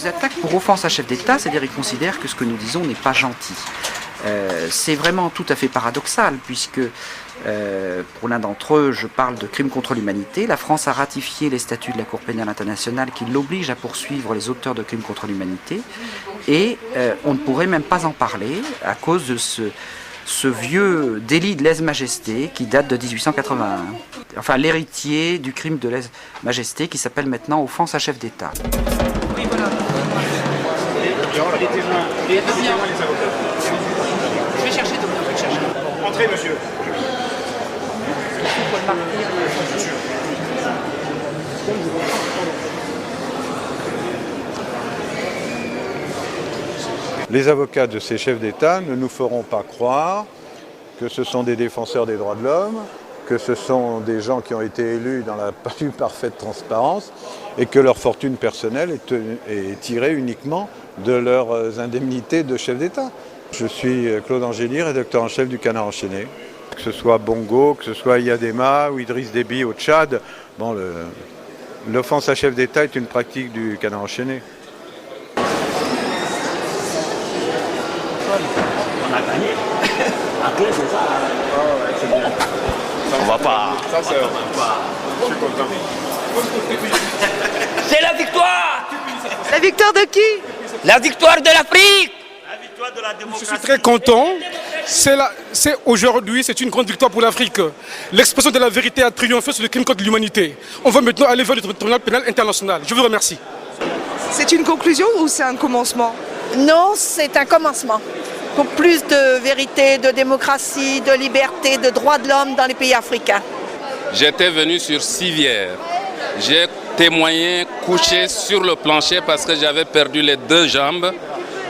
nous attaquent pour offense à chef d'État, c'est-à-dire ils considèrent que ce que nous disons n'est pas gentil. C'est vraiment tout à fait paradoxal, puisque pour l'un d'entre eux, je parle de crimes contre l'humanité. La France a ratifié les statuts de la Cour pénale internationale qui l'obligent à poursuivre les auteurs de crimes contre l'humanité, et on ne pourrait même pas en parler à cause de ce vieux délit de lèse-majesté qui date de 1881. Enfin, l'héritier du crime de lèse-majesté qui s'appelle maintenant offense à chef d'État. Oui, voilà. Les avocats. Je vais chercher, docteur, je vais chercher. Entrez, monsieur. Les avocats de ces chefs d'État ne nous feront pas croire que ce sont des défenseurs des droits de l'homme, que ce sont des gens qui ont été élus dans la plus parfaite transparence et que leur fortune personnelle est tirée uniquement de leurs indemnités de chef d'État. Je suis Claude Angéli, rédacteur en chef du Canard enchaîné. Que ce soit Bongo, que ce soit Yadema ou Idriss Déby au Tchad, bon, l'offense à chef d'État est une pratique du Canard enchaîné. On a gagné. Après, c'est ça. Oh, ouais, c'est bien. On va pas. Ça, c'est. Je suis content. C'est la victoire. La victoire de qui? La victoire de l'Afrique. La victoire de la démocratie. Je suis très content. Aujourd'hui, c'est une grande victoire pour l'Afrique. L'expression de la vérité a triomphé sur le crime contre l'humanité. On va maintenant aller vers le tribunal pénal international. Je vous remercie. C'est une conclusion ou c'est un commencement? Non, c'est un commencement. Pour plus de vérité, de démocratie, de liberté, de droits de l'homme dans les pays africains. J'étais venu sur Civière. J'ai témoigné couché sur le plancher parce que j'avais perdu les 2 jambes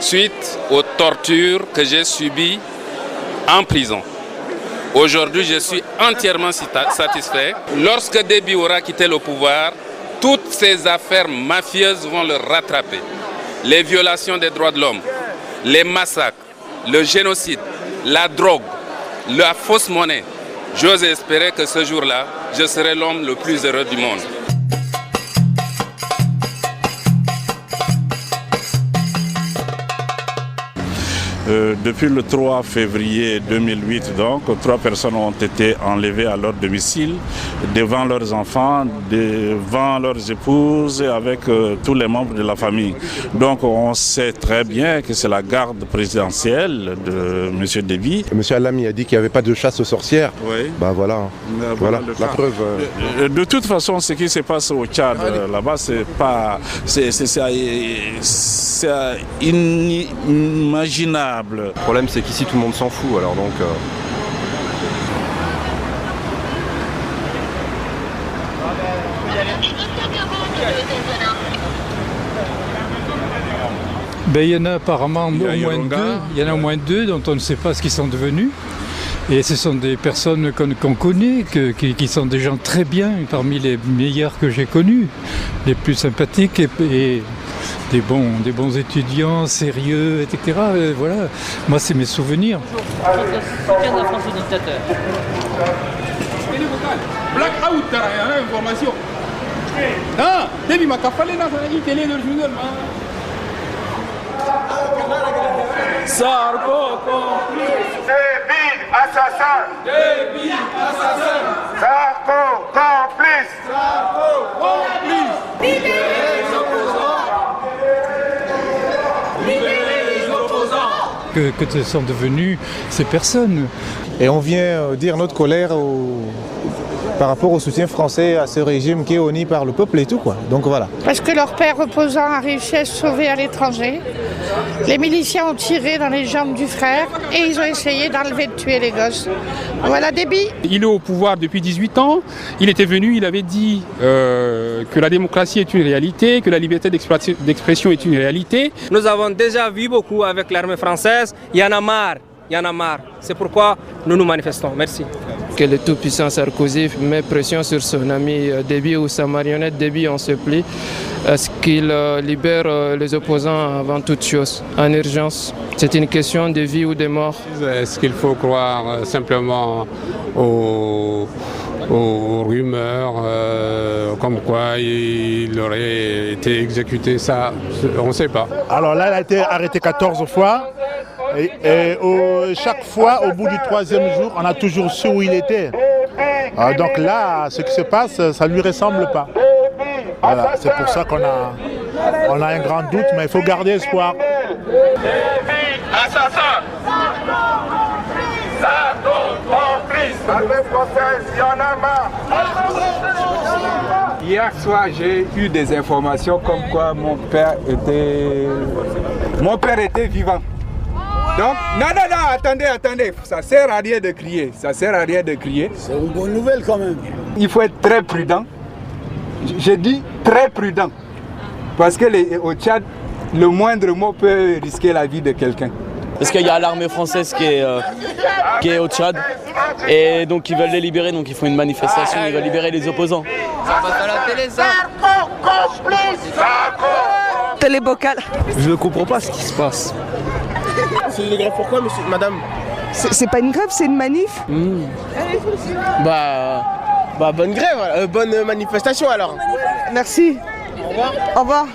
suite aux tortures que j'ai subies en prison. Aujourd'hui, je suis entièrement satisfait. Lorsque Déby aura quitté le pouvoir, toutes ces affaires mafieuses vont le rattraper. Les violations des droits de l'homme, les massacres, le génocide, la drogue, la fausse monnaie. J'ose espérer que ce jour-là, je serai l'homme le plus heureux du monde. Depuis le 3 février 2008, donc, 3 personnes ont été enlevées à leur domicile, devant leurs enfants, devant leurs épouses, et avec tous les membres de la famille. Donc on sait très bien que c'est la garde présidentielle de M. Déby. M. Alami a dit qu'il n'y avait pas de chasse aux sorcières. Oui. Ben voilà, voilà la preuve. De toute façon, ce qui se passe au Tchad, là-bas, c'est pas... c'est inimaginable. Le problème, c'est qu'ici tout le monde s'en fout, alors donc. Il y en a apparemment au moins 2. Il y en a au moins 2 dont on ne sait pas ce qu'ils sont devenus. Et ce sont des personnes qu'on connaît, qui sont des gens très bien, parmi les meilleurs que j'ai connus, les plus sympathiques et des bons étudiants, sérieux, etc. Voilà, moi c'est mes souvenirs. Soutien de la France au dictateur. Blackout, information. Ah, Déby m'a cafalé dans la télé de journal. Sarko complice. Déby assassin. Déby assassin. Sarko complice. Sarko complice. Libérez les opposants. Que sont devenus ces personnes. Et on vient dire notre colère par rapport au soutien français à ce régime qui est honni par le peuple et tout, quoi. Donc voilà. Parce que leur père reposant a réussi à se sauver à l'étranger. Les miliciens ont tiré dans les jambes du frère et ils ont essayé d'enlever, de tuer les gosses. Voilà Déby. Il est au pouvoir depuis 18 ans. Il était venu, il avait dit que la démocratie est une réalité, que la liberté d'expression est une réalité. Nous avons déjà vu beaucoup avec l'armée française. Il y en a marre. Il y en a marre. C'est pourquoi nous nous manifestons. Merci. Que le tout-puissant Sarkozy met pression sur son ami Déby ou sa marionnette Déby, on se plie, à ce qu'il libère les opposants avant toute chose, en urgence. C'est une question de vie ou de mort. Est-ce qu'il faut croire simplement aux aux rumeurs comme quoi il aurait été exécuté, ça, on ne sait pas. Alors là, il a été arrêté 14 fois. Et chaque fois, au bout du 3e jour, on a toujours su où il était. Donc là, ce qui se passe, ça ne lui ressemble pas. Voilà, c'est pour ça qu'on a un grand doute, mais il faut garder espoir. Hier soir, j'ai eu des informations comme quoi mon père était vivant. Donc, non, attendez, ça sert à rien de crier, C'est une bonne nouvelle quand même. Il faut être très prudent. J'ai dit très prudent. Parce que au Tchad, le moindre mot peut risquer la vie de quelqu'un. Parce qu'il y a l'armée française qui est au Tchad. Et donc ils veulent les libérer, donc ils font une manifestation, ils veulent libérer les opposants. Ça passe à la télé, ça. Télébocal. Je ne comprends pas ce qui se passe. C'est une grève pourquoi, monsieur, madame? C'est pas une grève, c'est une manif. Bah bonne grève, bonne manifestation alors. Merci. Au revoir. Au revoir.